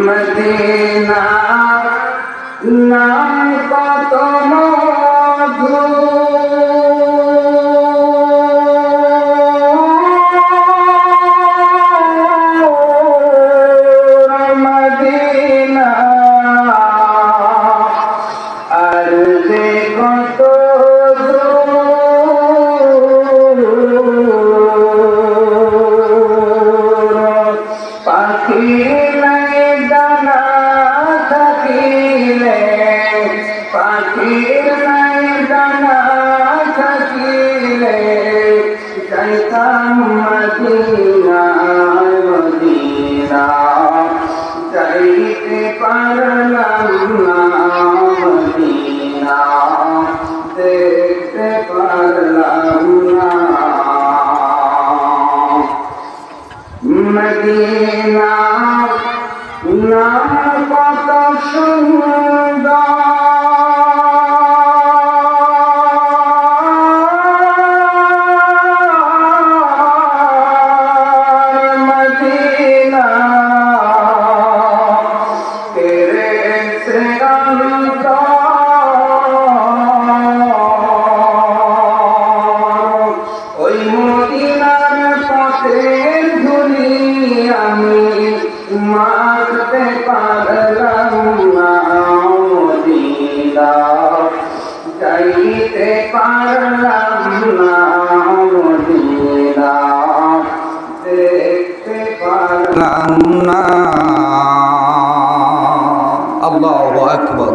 Medina নাম কত মধু Medina আর যে কত পাখি নাই ডানা থাকিলে পাখির নাই ডানা থাকিলে যাইতাম মদিনা মদিনা যাইতে পারলাম না মদিনা দেখতে পারলাম না মদিনা নাম কত সুন্দর মদিনা তেরে সে ওই মদিনার পথের ধুলি আমি মারতে পারলাম না মদিনা যাইতে পারলাম না মদিনা দেখতে পারলাম না। আল্লাহু আকবার।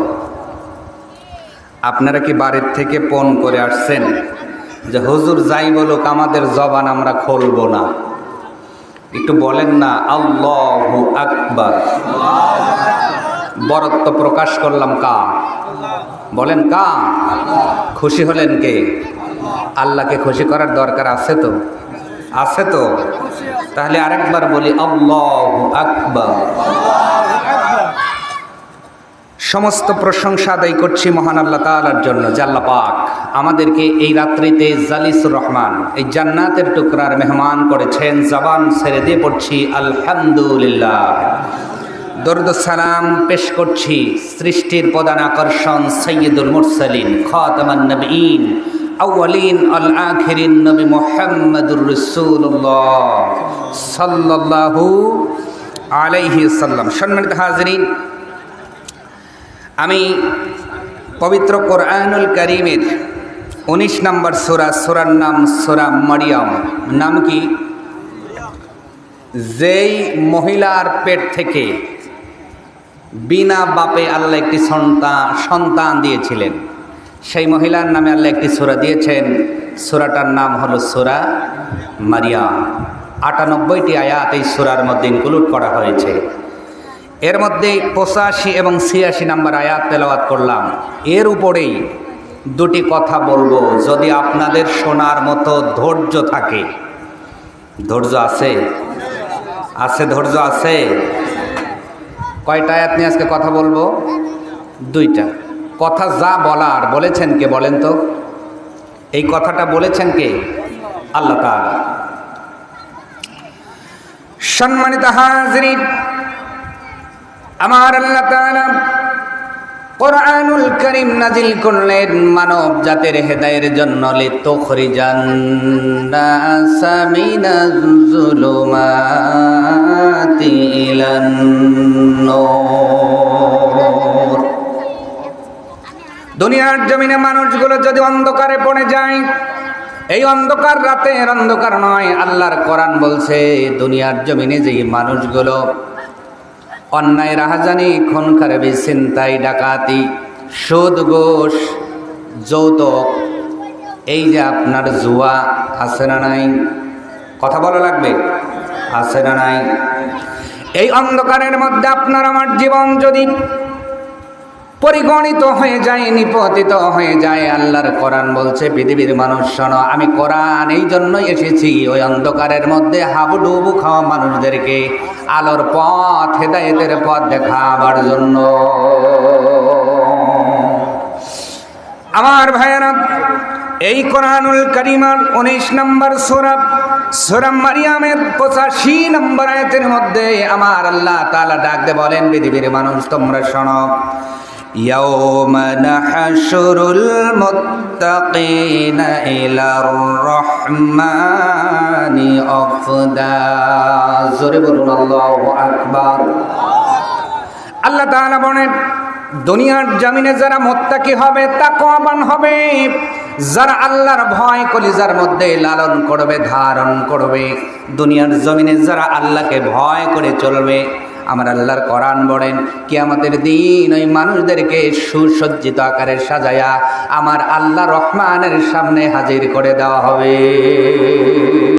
আপনারা কি বাড়ির থেকে ফোন করে আসছেন যে হুজুর যাই বলুক আমাদের জবান আমরা খুলবো না? একটু বলেন না আল্লাহু আকবার। বরত্ব প্রকাশ করলাম কা? বলেন কা? খুশি হলেন কে? আল্লাহকে খুশি করার দরকার আছে তো? আছে তো? তাহলে আরেকবার বলি আল্লাহু আকবার। সমস্ত প্রশংসা আদায় করছি মহান আল্লাহ তাআলার জন্য, যে আল্লাহ পাক আমাদেরকে এই রাত্রিতে জালিসুর রহমান, এই জান্নাতের টুকরার মেহমান করেছেন। জবান ছেড়ে দিয়ে পড়ছি আলহামদুলিল্লাহ। দরুদ সালাম পেশ করছি সৃষ্টির প্রধান আকর্ষণ সৈয়দুল মুরসালিন খাতামান নবীন আউয়ালিন আল আখিরিন নবী মুহাম্মদুর রাসূলুল্লাহ সাল্লাল্লাহু আলাইহি সাল্লাম। সম্মানিত হাজিরিন, আমি পবিত্র কোরআনুল কারীমের 19 নম্বর সূরার নাম সূরা মারিয়াম। নাম কি? যেই মহিলার পেট থেকে বিনা বাপে আল্লাহ একটি সন্তান দিয়েছিলেন, সেই মহিলার নামে আল্লাহ একটি সূরা দিয়েছেন। সূরাটার নাম হলো সূরা মারিয়াম। 98টি আয়াত এই সূরার মধ্যে ইনক্লুড করা হয়েছে। এর মধ্যে 85 এবং 86 নম্বর আয়াত তেলাওয়াত করলাম। এর উপরেই দুটি কথা বলবো, যদি আপনাদের শোনার মতো ধৈর্য থাকে। ধৈর্য আছে? আছে, ধৈর্য আছে। কয়টা আয়াত নিয়ে আজকে কথা বলবো? 2টা। কথা যা বলার বলেছেন কে বলেন তো? এই কথাটা বলেছেন কে? আল্লাহ তাআলা। সম্মানিত হাজিরিন, আমার আল্লাহ তাআলা কোরআনুল কারীম নাজিল করলেন মানব জাতির হেদায়েতের জন্য। লিতুখরিজান নাসা মিনাজ যুলুমাতি ইলান নূর। দুনিয়ার জমিনে মানুষগুলো যদি অন্ধকারে পড়ে যায়, এই অন্ধকার রাতের অন্ধকার নয়। আল্লাহর কোরআন বলছে দুনিয়ার জমিনে যেই মানুষগুলো অন্যায় রাহাজানি, খুন খারাপি, ছিনতাই, ডাকাতি, সুদ, ঘুষ, যৌতুক, এই যে আপনার জুয়া আছে না নাই? কথা বলা লাগবে, আছে না নাই? এই অন্ধকারের মধ্যে আপনার আমার জীবন যদি পরিগণিত হয়ে যায়, নিপতিত হয়ে যায়, আল্লাহর কোরআন বলছে পৃথিবীর মানুষ শোনো, আমি কোরআন এই জন্যই এসেছি ওই অন্ধকারের মধ্যে হাবুডুবু খাওয়া মানুষদেরকে আলোর পথ, হেদায়েতের পথ দেখাবার জন্য। আমার ভাইয়েরা, এই কোরআনুল কারীমের 19 নম্বর সূরা সূরা মারিয়ামের 85 নম্বর আয়াতের মধ্যে আমার আল্লাহ তাআলা ডাক দিয়ে বলেন, পৃথিবীর মানুষ তোমরা শোনো, ইয়াউমা নাহশুরুল মুত্তাকিনা ইলার রহমানি আফদা। জোরে বলুন আল্লাহু আকবার। আল্লাহ তাআলা বলেন, দুনিয়ার জমিনে যারা মুত্তাকি হবে, তাকওয়াবান হবে, যারা আল্লাহর ভয় কলিজার মধ্যে লালন করবে, ধারণ করবে, দুনিয়ার জমিনে যারা আল্লাহকে ভয় করে চলবে, আমার আল্লাহর কোরআন বলেন কিয়ামতের দিন ওই মানুষদেরকে সুসজ্জিত আকারে সাজায়া আমার আল্লাহ রহমানের সামনে হাজির করে দেওয়া হবে।